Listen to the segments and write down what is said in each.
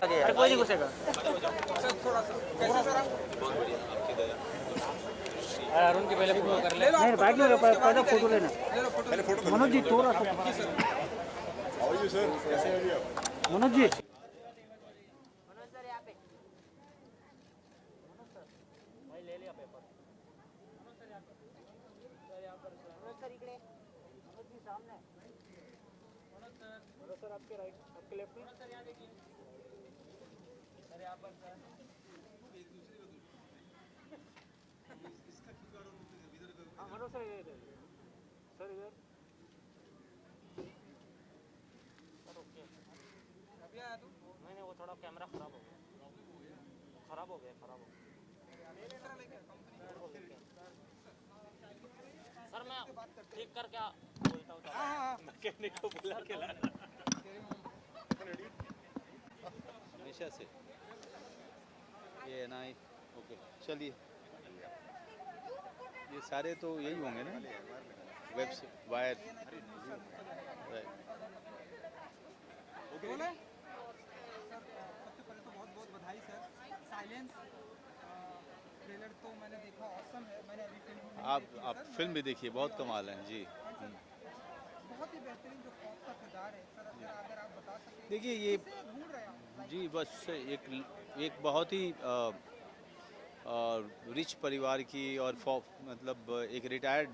अरे कोई नहीं घुसेगा। अरुण की पहले फोटो कर ले। नहीं बैठ नहीं पहले फोटो लेना। मनोज जी थोड़ा सा। मनोज जी सर आपके राइट आपके लेफ्ट में सर यहाँ देखिए सर यहाँ पर सर हाँ मनोज सर इधर सर इधर सर ओके अभी आया तू नहीं वो थोड़ा कैमरा खराब हो गया सर मैं ठीक करके बोलता हूँ मैकेनिक को बुला के लाना हमेशा से ये ना ओके चलिए ये सारे तो यही होंगे ना वेब से वायर ओके सर सबसे पहले तो बहुत बहुत बधाई सर साइलेंस ट्रेलर तो मैंने देखा ऑसम है मैंने अभी फिल्म आप फिल्म भी देखिए बहुत कमाल है जी बहुत ही बेहतरीन जो खौफ का किरदार है सर अगर आप बता सकें देखिए ये ढूंढ रहे हैं जी बस एक बहुत ही रिच परिवार की और मतलब एक रिटायर्ड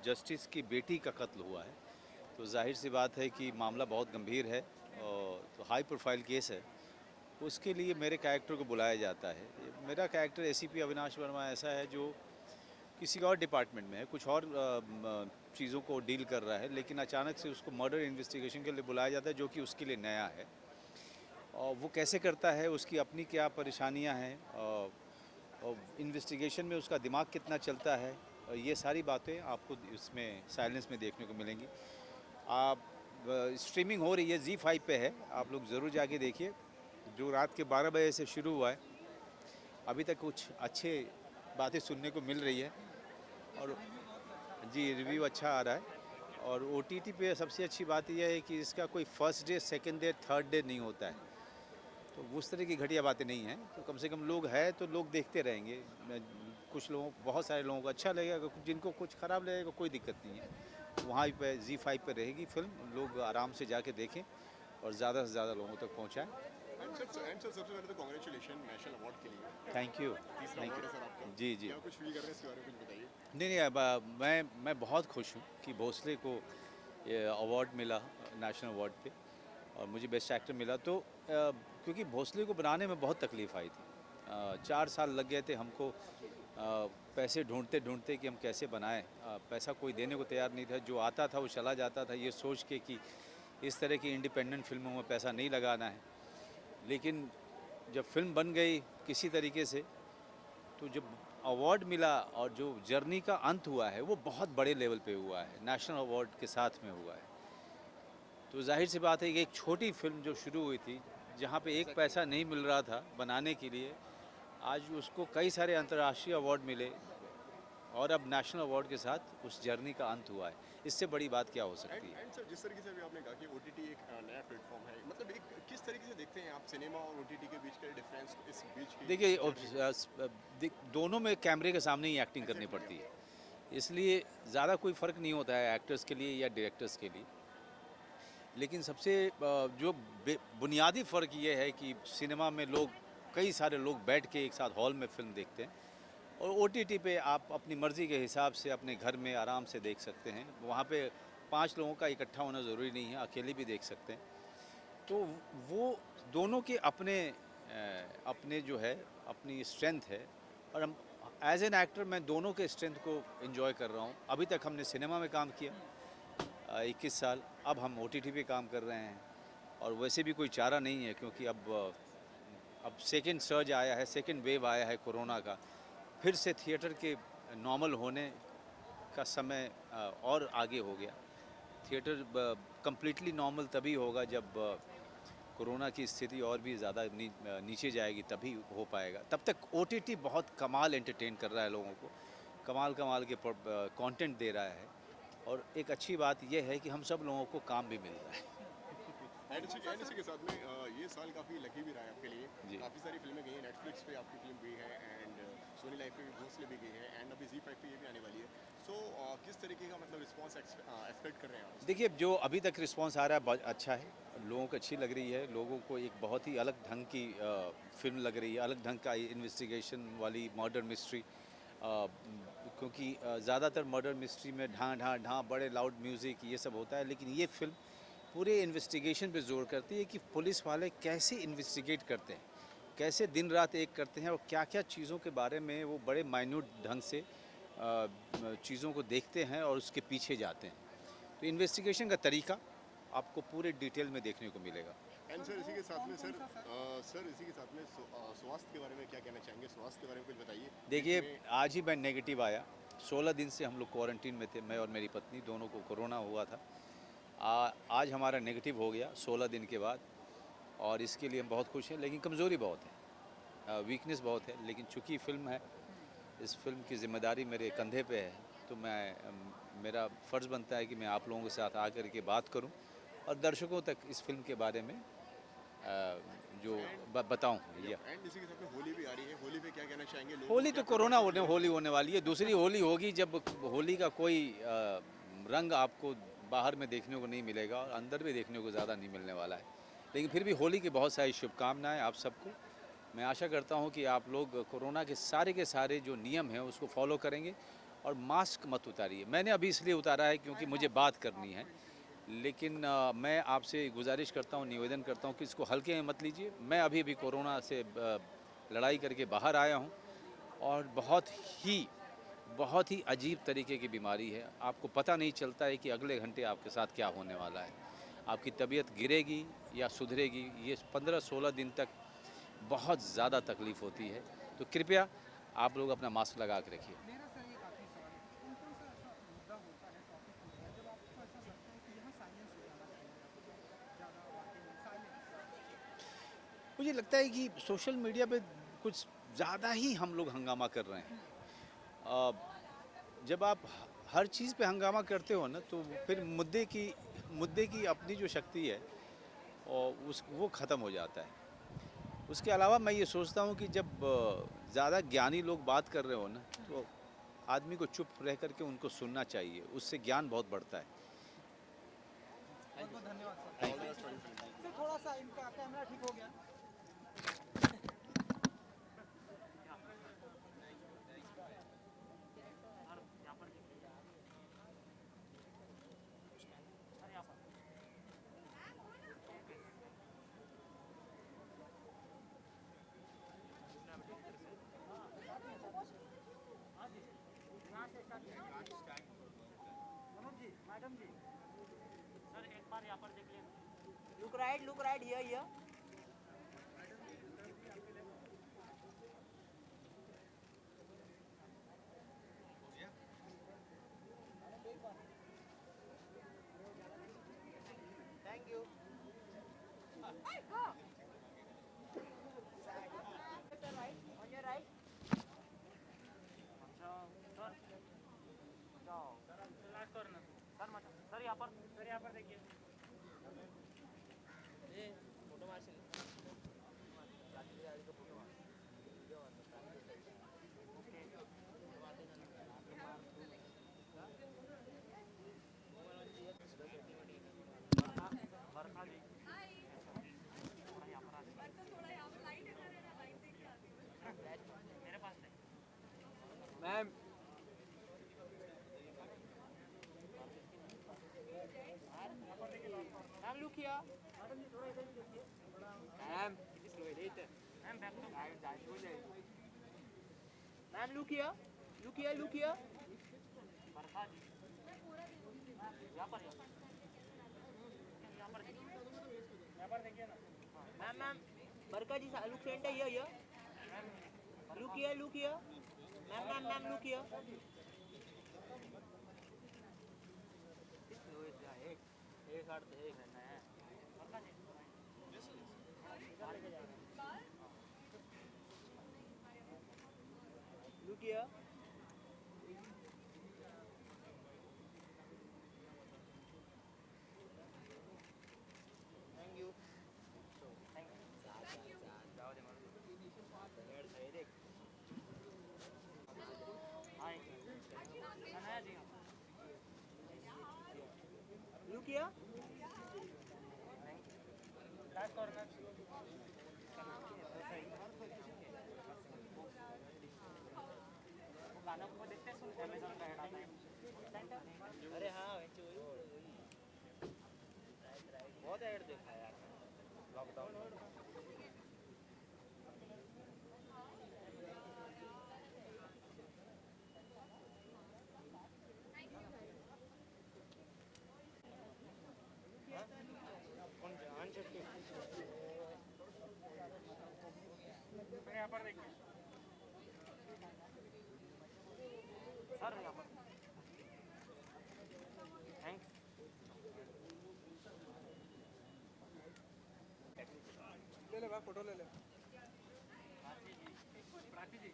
जस्टिस की बेटी का कत्ल हुआ है तो जाहिर सी बात है कि मामला बहुत गंभीर है और तो हाई प्रोफाइल केस है उसके लिए मेरे कैरेक्टर को बुलाया जाता है मेरा कैरेक्टर एसीपी अविनाश वर्मा ऐसा है जो किसी और डिपार्टमेंट में है कुछ और चीज़ों को डील कर रहा है लेकिन अचानक से उसको मर्डर इन्वेस्टिगेशन के लिए बुलाया जाता है जो कि उसके लिए नया है और वो कैसे करता है उसकी अपनी क्या परेशानियां हैं और इन्वेस्टिगेशन में उसका दिमाग कितना चलता है ये सारी बातें आपको इसमें साइलेंस में देखने को मिलेंगी आप स्ट्रीमिंग हो रही है Z5 पे है आप लोग ज़रूर जाके देखिए जो रात के 12 बजे से शुरू हुआ है अभी तक कुछ अच्छे बातें सुनने को मिल रही है और जी रिव्यू अच्छा आ रहा है और OTT पे सबसे अच्छी बात यह है कि इसका कोई first day second day third day नहीं होता है तो उस तरह की घटिया बातें नहीं हैं तो कम से कम लोग हैं तो लोग देखते रहेंगे कुछ लोगों बहुत सारे लोगों को अच्छा लगेगा जिनको कुछ ख़राब लगेगा कोई दिक्कत नहीं है वहाँ पे Z5 पे रहेगी फिल्म लोग आराम से जाके देखें और ज़्यादा से ज़्यादा लोगों तक पहुँचाएँ सबसे पहले तो कांग्रेचुलेशन नेशनल अवार्ड के लिए थैंक यू जी जी क्या कुछ फील कर रहे हैं इसके बारे में कुछ बताइए नहीं मैं बहुत खुश हूँ कि भोसले को ये अवार्ड मिला नेशनल अवार्ड पे और मुझे बेस्ट एक्टर मिला तो क्योंकि भोसले को बनाने में बहुत तकलीफ़ आई थी 4 साल लग गए थे हमको पैसे ढूंढते ढूंढते कि हम कैसे बनाएं पैसा कोई देने को तैयार नहीं था जो आता था वो चला जाता था ये सोच के कि इस तरह की इंडिपेंडेंट फिल्मों में पैसा नहीं लगाना है लेकिन जब फिल्म बन गई किसी तरीके से तो जब अवार्ड मिला और जो जर्नी का अंत हुआ है वो बहुत बड़े लेवल पे हुआ है नेशनल अवार्ड के साथ में हुआ है तो जाहिर सी बात है कि एक छोटी फिल्म जो शुरू हुई थी जहाँ पे एक पैसा नहीं मिल रहा था बनाने के लिए आज उसको कई सारे अंतर्राष्ट्रीय अवार्ड मिले और अब नेशनल अवार्ड के साथ उस जर्नी का अंत हुआ है इससे बड़ी बात क्या हो सकती है एंड सर जिस तरीके से अभी आपने कहा कि OTT एक नया प्लेटफॉर्म है मतलब एक किस तरीके से देखते हैं आप सिनेमा और OTT के बीच का डिफरेंस इस बीच की देखिए दोनों में कैमरे के सामने ही एक्टिंग करनी पड़ती है इसलिए ज़्यादा कोई फ़र्क नहीं होता है एक्टर्स के लिए या डायरेक्टर्स के लिए लेकिन सबसे जो बुनियादी फ़र्क ये है कि सिनेमा में कई सारे लोग बैठ के एक साथ हॉल में फिल्म देखते हैं और OTT पे आप अपनी मर्ज़ी के हिसाब से अपने घर में आराम से देख सकते हैं वहाँ पे 5 लोगों का इकट्ठा होना ज़रूरी नहीं है अकेले भी देख सकते हैं तो वो दोनों के अपने जो है अपनी स्ट्रेंथ है और हम एज एन एक्टर मैं दोनों के स्ट्रेंथ को एंजॉय कर रहा हूँ अभी तक हमने सिनेमा में काम किया 21 साल अब हम OTT पे काम कर रहे हैं और वैसे भी कोई चारा नहीं है क्योंकि अब सेकेंड सर्ज आया है सेकेंड वेव आया है कोरोना का फिर से थिएटर के नॉर्मल होने का समय और आगे हो गया थिएटर कम्प्लीटली नॉर्मल तभी होगा जब कोरोना की स्थिति और भी ज़्यादा नीचे जाएगी तभी हो पाएगा तब तक OTT बहुत कमाल एंटरटेन कर रहा है लोगों को कमाल के कंटेंट दे रहा है और एक अच्छी बात यह है कि हम सब लोगों को काम भी मिल रहा है एनएससी के साथ में ये साल काफ़ी लकी भी रहा है आपके लिए। जी। काफ़ी सारी फिल्में गई हैं, नेटफ्लिक्स पे आपकी फिल्म गई है एंड सोनी लाइव पे भी घोंसले भी गई है एंड अभी Z5 पे ये भी आने वाली है। सो किस तरीके का मतलब रिस्पॉन्स एक्सपेक्ट कर रहे हैं आप? देखिए, जो अभी तक रिस्पांस आ रहा है बहुत अच्छा है, लोगों को अच्छी लग रही है, लोगों को एक बहुत ही अलग ढंग की फिल्म लग रही है, अलग ढंग का इन्वेस्टिगेशन वाली मर्डर मिस्ट्री। क्योंकि ज़्यादातर मर्डर मिस्ट्री में ढाँ ढाँ ढाँ बड़े लाउड म्यूज़िक ये सब होता है, लेकिन ये फिल्म पूरे इन्वेस्टिगेशन पे जोर करती है कि पुलिस वाले कैसे इन्वेस्टिगेट करते हैं, कैसे दिन रात एक करते हैं और क्या क्या चीज़ों के बारे में वो बड़े माइन्यूट ढंग से चीज़ों को देखते हैं और उसके पीछे जाते हैं। तो इन्वेस्टिगेशन का तरीका आपको पूरे डिटेल में देखने को मिलेगा। एंड सर इसी के साथ में सर इसी के साथ में स्वास्थ्य के बारे में क्या कहना चाहेंगे? स्वास्थ्य के बारे में कुछ बताइए। देखिए, इसमें आज ही मैं नेगेटिव आया। 16 दिन से हम लोग क्वारंटीन में थे, मैं और मेरी पत्नी दोनों को कोरोना हुआ था। आज हमारा नेगेटिव हो गया 16 दिन के बाद, और इसके लिए हम बहुत खुश हैं, लेकिन कमज़ोरी बहुत है, वीकनेस बहुत है। लेकिन चूँकि फ़िल्म है, इस फिल्म की ज़िम्मेदारी मेरे कंधे पे है, तो मेरा फ़र्ज़ बनता है कि मैं आप लोगों के साथ आकर के बात करूं और दर्शकों तक इस फिल्म के बारे में जो बताऊं भैया। एंड इसी के साथ में होली भी आ रही है, होली पे क्या कहना चाहेंगे? लोग होली तो क्या कोरोना प्रिपरेशन होली होने वाली है, दूसरी होली होगी जब होली का कोई रंग आपको बाहर में देखने को नहीं मिलेगा और अंदर भी देखने को ज़्यादा नहीं मिलने वाला है। लेकिन फिर भी होली की बहुत सारी शुभकामनाएं आप सबको। मैं आशा करता हूं कि आप लोग कोरोना के सारे जो नियम हैं उसको फॉलो करेंगे और मास्क मत उतारिए। मैंने अभी इसलिए उतारा है क्योंकि मुझे बात करनी है, लेकिन मैं आपसे गुजारिश करता हूं, निवेदन करता हूं कि इसको हल्के में मत लीजिए। मैं अभी भी कोरोना से लड़ाई करके बाहर आया हूं और बहुत ही अजीब तरीके की बीमारी है। आपको पता नहीं चलता है कि अगले घंटे आपके साथ क्या होने वाला है। आपकी तबीयत गिरेगी या सुधरेगी, ये 15-16 दिन तक बहुत ज़्यादा तकलीफ़ होती है। तो कृपया आप लोग अपना मास्क लगा के रखिए। मेरा सर एक आखिरी सवाल है, कौन कौन सा ऐसा मुद्दा होता है, टॉपिक होता है जब आपको ऐसा लगता है कि यहाँ साइलेंस हो जाना चाहिए, ज़्यादा बातें नहीं, साइलेंस? मुझे लगता है कि सोशल मीडिया पे कुछ ज़्यादा ही हम लोग हंगामा कर रहे हैं। जब आप हर चीज़ पे हंगामा करते हो ना, तो फिर मुद्दे की अपनी जो शक्ति है और वो ख़त्म हो जाता है। उसके अलावा मैं ये सोचता हूँ कि जब ज़्यादा ज्ञानी लोग बात कर रहे हो ना, तो आदमी को चुप रह कर के उनको सुनना चाहिए, उससे ज्ञान बहुत बढ़ता है। बहुत बहुत धन्यवाद सर। सर थोड़ा सा इनका कैमरा ठीक हो गया। मनोज जी, मैडम जी, सर एक बार यहाँ पर देखिए। look right here. Thank you. Sir, right? On your right. अच्छा सर, जाओ लास्ट कॉर्नर। सर यहाँ पर देखिए। फोटो मारशील. वर्षा जी थोड़ा यहाँ पर आ जाइए। मेरे पास नहीं। Ma'am. Ma'am, look here. Ma'am, it is slow. Later. Ma'am back तो Ma'am, look here. Look here. वर्षा जी यहाँ पर देखिए। ना। Ma'am. Barka ji, look center here. Look here. Ma'am, look here. एक रहना है। वर्षा जी Look here. Thank you. here. Last corner गाना को देखते हैं सुनते अमेज़न का ऐड आता है अरे हाँ बहुत ऐड देखा यार लॉकडाउन में। यहाँ पर देखिए सर यहाँ पर थैंक्स ले ले भाई फोटो ले ले। प्राची जी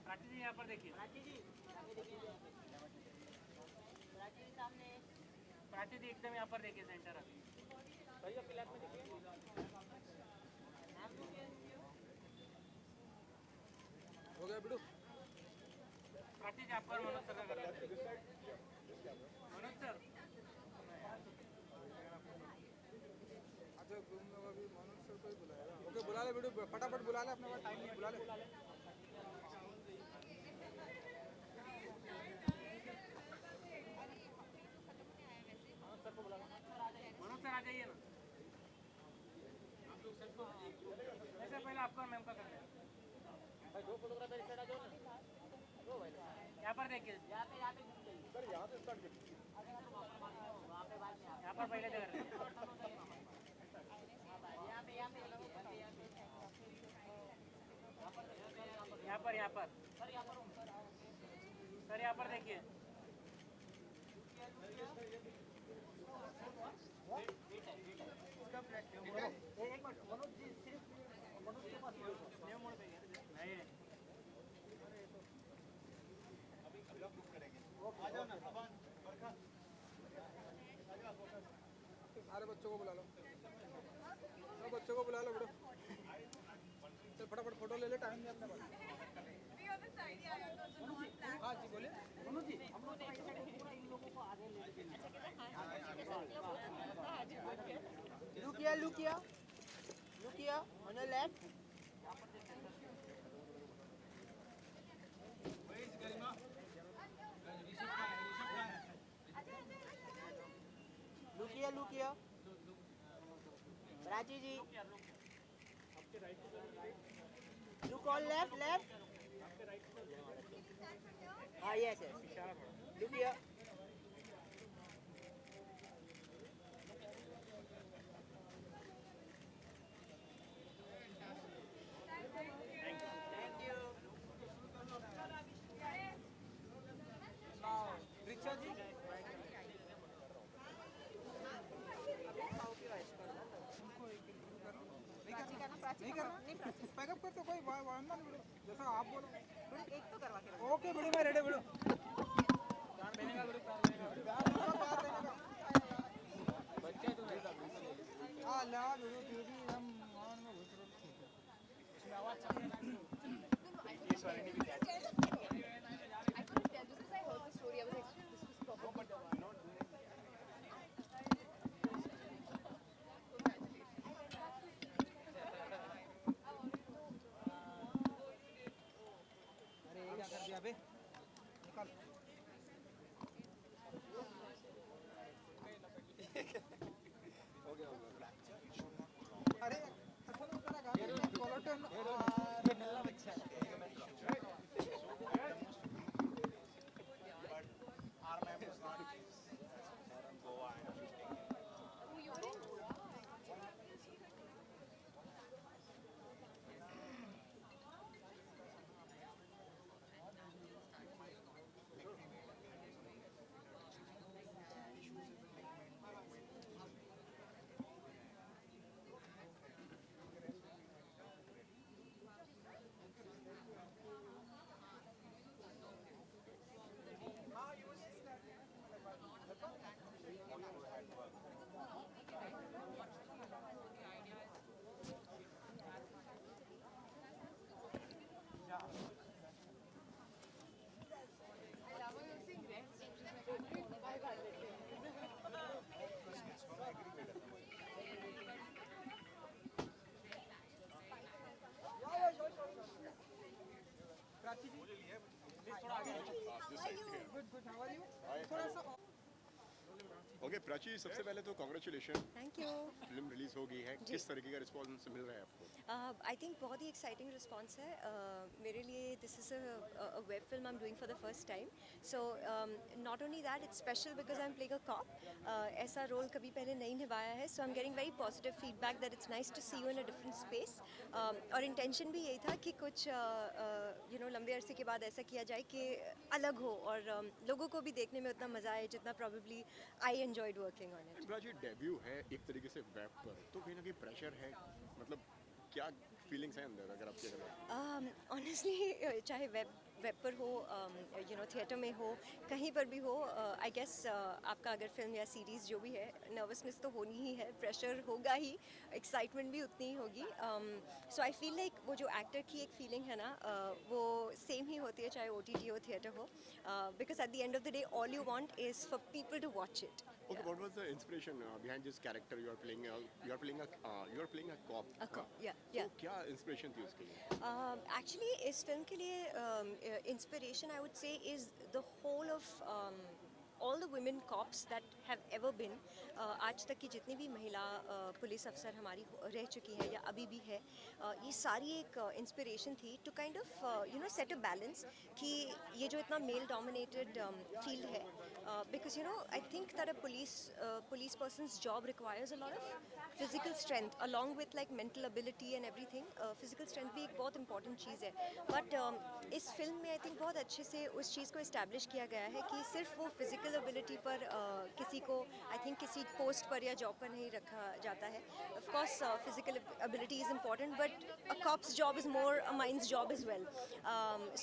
प्राची जी यहाँ पर देखिए प्राची जी सामने। प्राची जी एकदम यहाँ पर देखिए सेंटर अभी भैया फ्लैग में देखिए हो गया बिडू। प्राची जी आपका और मनोज सर का कर लेते हैं। मनोज सर अच्छा तुम लोग अभी मनोज सर को ही बुलाएगा। ओके बुला ले बिडू, फटाफट बुला ले, अपने पास टाइम नहीं, बुला ले। मनोज सर आ जाइए ना ऐसे पहले आपका और मैम का कर लें भाई दो फोटोग्राफर इस साइड आ जाओ ना। दो भाई यहाँ पर देखिए यहाँ पे सर यहाँ पे स्टार्ट कर वहाँ पे बाद में यहाँ पर पहले से कर लेते हैं यहाँ पे यहाँ पर सर यहाँ पर देखिए एक मिनट मनोज जी सिर्फ मनोज के पास नहीं सारे बच्चों को बुला लो, सब बच्चों को बुला लो बिडू। चल फटाफट फोटो ले ले, टाइम नहीं अपने पास। हाँ जी बोलिए। मनोज जी हम लोग पूरा इन लोगों को आगे ले look here on your left. Look here. Prachi ji. Look on left. Ah yes. Look here. Richa जी नहीं करना, पैकअप कर तो कोई वरना नहीं बिडू, जैसा आप बोलो। एक तो करवा के ओके बिडू मैं रेडी बिडू। बच्चे तो नहीं हाँ ला बिडू तेरी हम मान में घुस रहे। I couldn't tell just because I heard the story. I was like, this was probably the one. अरे ये क्या कर दिया बे, निकाल। अरे अच्छा तो तेरा गाना कोलोटन Who you are? Prachi ji good good how are you थोड़ा सा ओके प्राची, सबसे पहले तो congratulation, thank you. Film release हो गई है, किस तरीके का रिस्पॉन्स मिल रहा है आपको? आई थिंक बहुत ही एक्साइटिंग रिस्पॉन्स है मेरे लिए। This is a web film I am doing for the first time, so not only that it's special because I am playing a cop. ऐसा रोल कभी पहले नहीं निभाया है, so I am getting very positive feedback that it's nice to see you in a different space. और intention भी यही था कि कुछ लंबे अरसे के बाद ऐसा किया जाए कि अलग हो और लोगों को भी देखने में उतना मज़ा आए जितना probably I enjoyed working on it. Prachi, debut है एक तरीके से वेब पर, तो कहीं ना कहीं प्रेशर है, मतलब क्या फीलिंग्स हैं अंदर अगर आपके अगर? ऑनेस्टली चाहे वेब पर हो थिएटर में हो, कहीं पर भी हो, आई गेस आपका अगर फिल्म या सीरीज़ जो भी है, नर्वसनेस तो होनी ही है, प्रेशर होगा ही, एक्साइटमेंट भी उतनी ही होगी। सो आई फील लाइक वो जो एक्टर की एक फीलिंग है ना, वो सेम ही होती है चाहे OTT हो थिएटर हो, because at the end of the day all you want is for people to watch it. Okay, what was the inspiration behind this character you are playing? You are playing a cop. A cop, yeah, तो yeah. क्या inspiration थी उसके लिए? Actually, इस film के लिए inspiration I would say is the whole of all the women cops that have ever been. आज तक की जितनी भी महिला पुलिस अफसर हमारी रह चुकी है या अभी भी है, ये सारी एक इंस्पिरेशन थी to kind of set a balance कि ये जो इतना मेल डोमिनेटेड फील्ड है, because I think that a police person's job requires a lot of physical strength along with like mental ability and everything. Physical strength भी एक बहुत important चीज़ है, but इस फिल्म में आई थिंक बहुत अच्छे से उस चीज़ को इस्टेब्लिश किया गया है कि सिर्फ वो फिजिकल एबिलिटी पर किसी को आई थिंक किसी पोस्ट पर या जॉब पर नहीं रखा जाता है. Of course physical ability is important, but a cops job is more a minds job is well.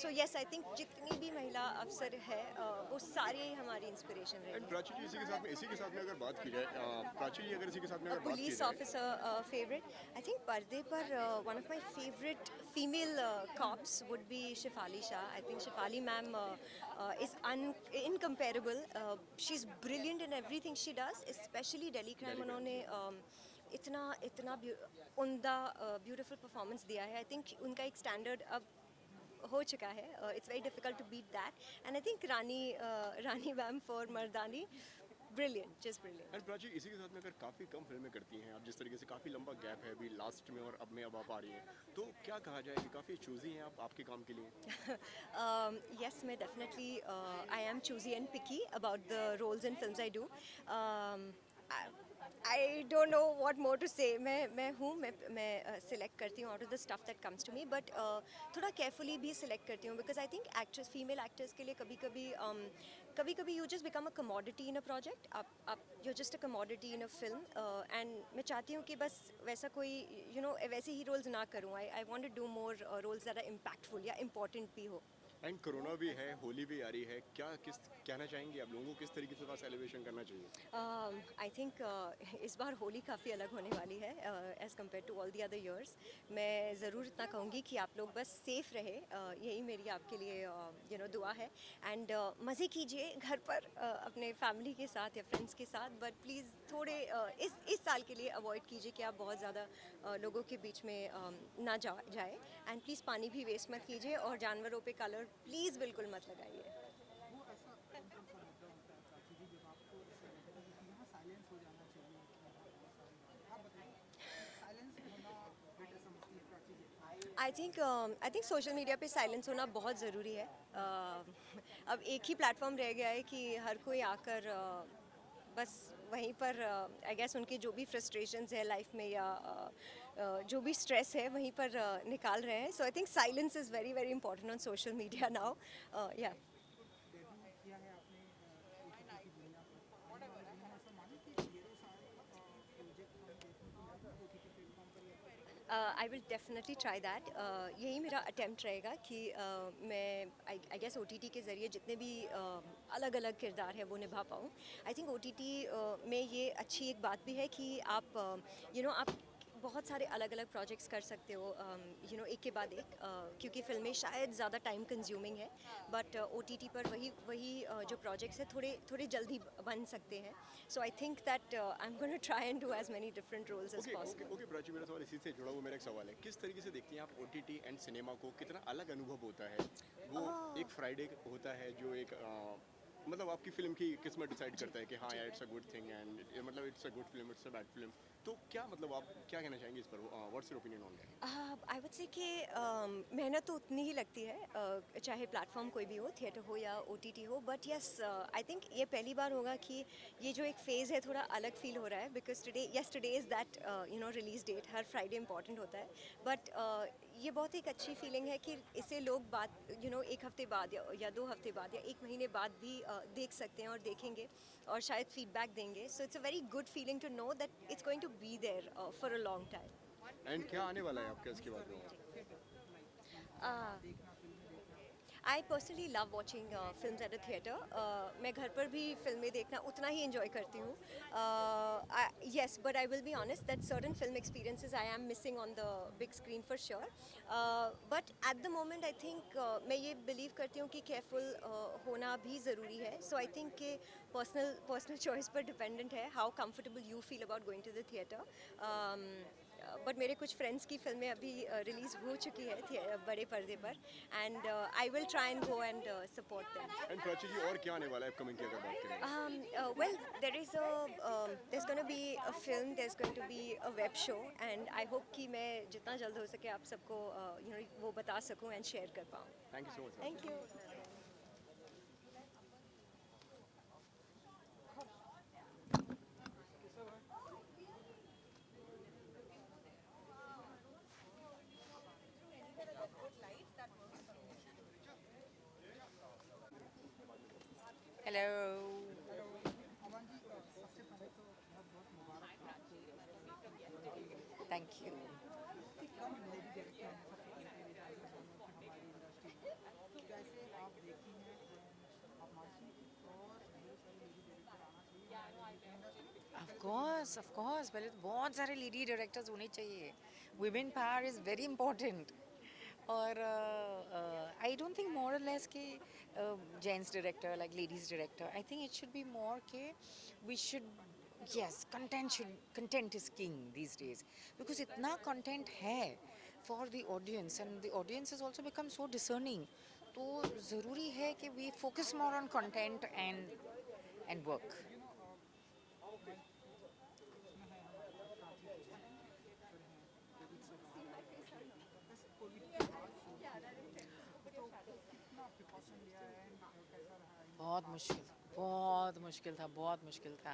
So yes, I think जितनी भी महिला अफसर है वो सारे हमारी इंस्पिरेशन रहे. एंड प्राची जी, इसी के साथ में अगर बात की जाए, प्राची जी अगर इसी के साथ में अगर बात की पुलिस जाए, ऑफिसर फेवरेट, आई थिंक पर्दे पर one of my favourite female cops would be Shifali Shah. I think Shifali ma'am is incomparable. She is brilliant in everything she does, specially Delhi crime. उन्होंने इतना उम्दा ब्यूटीफुल परफॉर्मेंस दिया है. आई थिंक उनका एक स्टैंडर्ड अब हो चुका है. It's very difficult to beat that. And I think Rani ma'am for Mardaani, brilliant, just brilliant. And Prachi इसी के साथ में अगर काफ़ी कम फिल्में करती हैं आप, जिस तरीके से काफ़ी लंबा गैप है अभी लास्ट में और अब आप आ रही हैं, तो क्या कहा जाए कि काफ़ी चूजी हैं आप आपके काम के लिए? Yes, मैं definitely I am choosy and picky about the roles and films I do. I don't know what more to say. मैं सिलेक्ट करती हूँ out of the stuff that comes to me, but थोड़ा carefully भी select करती हूँ because I think actors, female actors के लिए कभी-कभी you just become a commodity in a project. आप you're just a commodity in a film, and मैं चाहती हूँ कि बस वैसा कोई वैसे ही roles ना करूँ. I want to do more roles that are impactful या important भी हो. एंड कोरोना भी है, होली भी आ रही है, किस कहना चाहेंगे आप लोगों को, किस तरीके से सेलिब्रेशन करना चाहिए? आई थिंक इस बार होली काफ़ी अलग होने वाली है as compared to all the other years. मैं ज़रूर इतना कहूँगी कि आप लोग बस सेफ़ रहे, यही मेरी आपके लिए दुआ है. एंड मज़े कीजिए घर पर अपने फैमिली के साथ या फ्रेंड्स के साथ, बट प्लीज़ थोड़े इस साल के लिए अवॉइड कीजिए कि आप बहुत ज़्यादा लोगों के बीच में ना जाए. एंड प्लीज़ पानी भी वेस्ट मत कीजिए और जानवरों पे कलर प्लीज़ बिल्कुल मत लगाइए. वो ऐसा कौन सा मुद्दा होता है प्राची जी जब आपको ऐसा लगता है कि यहाँ साइलेंस हो जाना चाहिए? आप बताइए, साइलेंस होना बेटर समझती है प्राची जी? आई थिंक सोशल मीडिया पे साइलेंस होना बहुत ज़रूरी है. अब एक ही प्लेटफॉर्म रह गया है कि हर कोई आकर बस वहीं पर आई गेस उनके जो भी फ्रस्ट्रेशंस है लाइफ में या जो भी स्ट्रेस है वहीं पर निकाल रहे हैं. So I think silence is very very important on social media now. या डेब्यू किया है आपने OTT की दुनिया पर, ऐसा माने कि मेरे साथ प्रोजेक्ट हम देखने को मिलेगा OTT प्लेटफॉर्म पर या I will definitely try that. यही मेरा अटेम्प्ट रहेगा कि मैं आई गेस OTT के ज़रिए जितने भी अलग अलग किरदार है वो निभा पाऊँ. आई थिंक OTT में ये अच्छी एक बात भी है कि आप आप बहुत सारे अलग अलग प्रोजेक्ट्स कर सकते हो एक के बाद एक, क्योंकि फिल्में शायद ज़्यादा टाइम कंज्यूमिंग है, बट OTT पर वही जो प्रोजेक्ट्स हैं थोड़े जल्दी बन सकते हैं. So I think that I am going to try and do as many different roles as possible. Okay Prachi, मेरा सवाल इसी से जुड़ा हुआ मेरा एक सवाल है, किस तरीके से देखती हैं आप OTT एंड सिनेमा को, कितना अलग अनुभव होता है? फ्राइडे होता है जो एक मतलब आपकी फिल्म की किस्मत डिसाइड करता है कि हाँ यार it's a good thing and मतलब it's a good film, it's a bad film, तो क्या मतलब आप क्या कहना चाहेंगे इस पर? What's your opinion on that? I would say कि मेहनत तो उतनी ही लगती है, चाहे प्लेटफॉर्म कोई भी हो, थिएटर हो या OTT हो, बट यस आई थिंक ये पहली बार होगा कि ये जो एक फेज़ है थोड़ा अलग फील हो रहा है, because today is that release date, हर फ्राइडे इंपॉर्टेंट होता है, बट ये बहुत एक अच्छी फीलिंग है कि इसे लोग बात एक हफ्ते बाद या 2 हफ्ते बाद या 1 महीने बाद भी देख सकते हैं और देखेंगे और शायद फीडबैक देंगे, so it's a very good feeling to know that it's going to be there for a long time. And क्या आने वाला है आपके इसके बाद में? I personally love watching film at a theatre. मैं घर पर भी फिल्में देखना उतना ही इंजॉय करती हूँ. Yes, but I will be honest that certain film experiences I am missing on the big screen for sure. But at the moment I think मैं ये बिलीव करती हूँ कि केयरफुल होना भी ज़रूरी है. सो आई थिंक कि पर्सनल चॉइस पर डिपेंडेंट है how comfortable you feel about going to the theatre. But मेरे कुछ फ्रेंड्स की फिल्में अभी रिलीज़ हो चुकी है बड़े पर्दे पर, and I will try and go and support them. And Prachi ji और क्या आने वाला है अपकमिंग की अगर बात करें? Well, there's going to be a film, there's going to be a web show, and I hope कि मैं जितना जल्द हो सके आप सबको वो बता सकूं एंड शेयर कर पाऊँ. Thank you so much. Thank you. Hello. Aman ji, सबसे पहले तो बहुत बहुत मुबारक हो आपको थैंक यू. कि कम लेडी डायरेक्टर हैं सबसे पहले तो ये जानना चाहूँगा कि हमारी इंडस्ट्री में तो कैसे आप देखती हैं आप मानती हैं और बहुत सारी लेडी डायरेक्टर आना चाहिए इंडस्ट्री? ऑफ कोर्स पहले तो बहुत सारे लेडी डायरेक्टर्स होने चाहिए. Women power is very important. और आई डोंट थिंक मोर और लेस कि gents director like ladies director. I think it should be more के we should yes content is king these days because itna content hai for the audience and the audience has also become so discerning. तो ज़रूरी है कि we focus more on content and work. बहुत मुश्किल था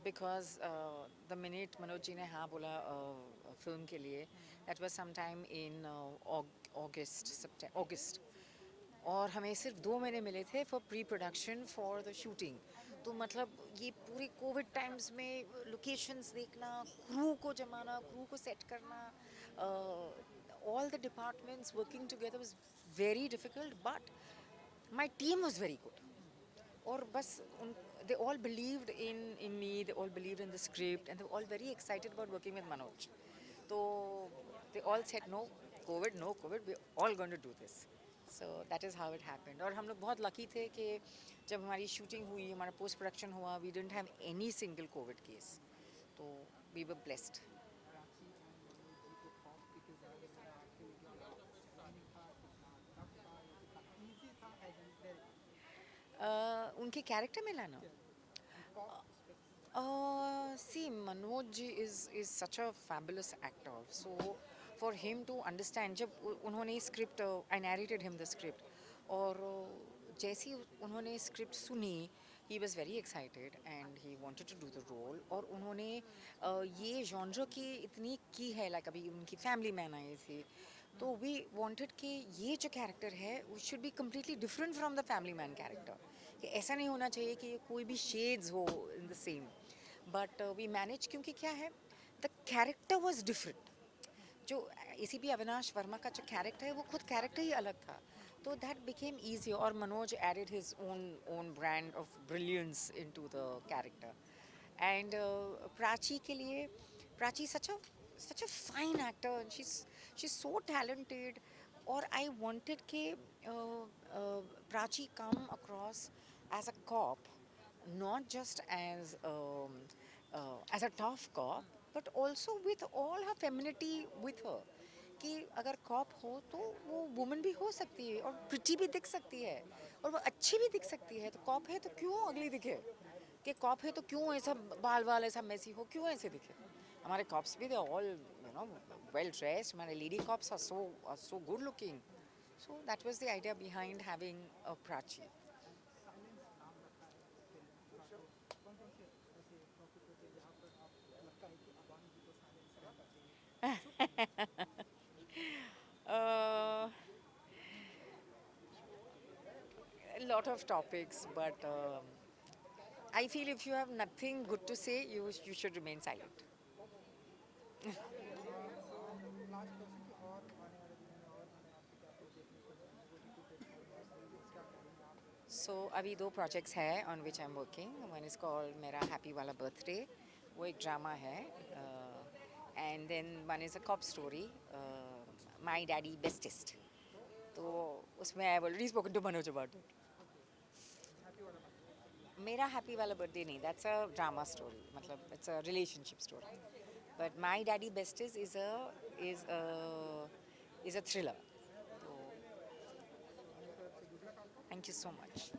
because the minute Manoj ji ने हाँ बोला फिल्म के लिए, that was some time in August, और हमें सिर्फ 2 महीने मिले थे for pre production for the shooting. तो मतलब ये पूरे कोविड टाइम्स में लोकेशंस देखना, क्रू को जमाना, क्रू को सेट करना, all the departments working together was very difficult, but my team was very good. और बस they all believed in me, they all believed in the script, and they were all very excited about working with Manoj. So they all said no COVID, we're all going to do this. So that is how it happened. और हम लोग बहुत lucky थे कि जब हमारी shooting हुई, हमारा post production हुआ, we didn't have any single COVID case. तो we were blessed. उनके कैरेक्टर में लाना. See, Manoj ji is such a fabulous actor. So for him to understand, जब उन्होंने script, I narrated him the script, और जैसी उन्होंने script सुनी, he was very excited and he wanted to do the role. और उन्होंने ये genre की इतनी की है, like अभी उनकी Family Man आई थी, तो we wanted कि ये जो character है, it should be completely different from the Family Man character. कि ऐसा नहीं होना चाहिए कि कोई भी shades हो in the same. But we managed, क्योंकि क्या है, the character was different. जो ACP अविनाश वर्मा का जो character है, वो खुद character ही अलग था. तो that became easier. और Manoj added his own brand of brilliance into the character. And Prachi के लिए, Prachi such a fine actor, and she's so talented. और I wanted कि Prachi come across as a cop, not just as a tough cop, but also with all her femininity with her. कि अगर corp हो तो वो woman भी हो सकती है और प्रिटी भी दिख सकती है और वो अच्छी भी दिख सकती है। तो कॉप है तो क्यों अगली दिखे, कि कॉप है तो क्यों ऐसा बाल वाल ऐसा मैसी हो, क्यों ऐसे दिखे। हमारे कॉप्स भी they all you know well dressed, हमारे lady cops are so good looking. So that was the idea behind having a Prachi. कौन कौन से ऐसे टॉपिक होते हैं जहाँ पर आप लगता है कि आवाम जी को साइलेंस रहना चाहिए? uh, a lot of topics, but I feel if you have nothing good to say, you should remain silent. Last question कि और आने वाले दिनों में और हमें आपके क्या कुछ देखने को मिलेंगे, OTT प्लेटफॉर्म सीरीज क्या करेंगे आप? So अभी 2 projects है on which I'm working. One is called मेरा हैप्पी वाला बर्थडे, वो एक ड्रामा है, and then one is a cop story, My Daddy Bestest. तो उसमें I have already spoken to Manoj about it. मेरा हैप्पी वाला बर्थडे नहीं, दैट्स अ ड्रामा स्टोरी, मतलब it's a relationship story, but my daddy bestest is a thriller. तो thank you so much.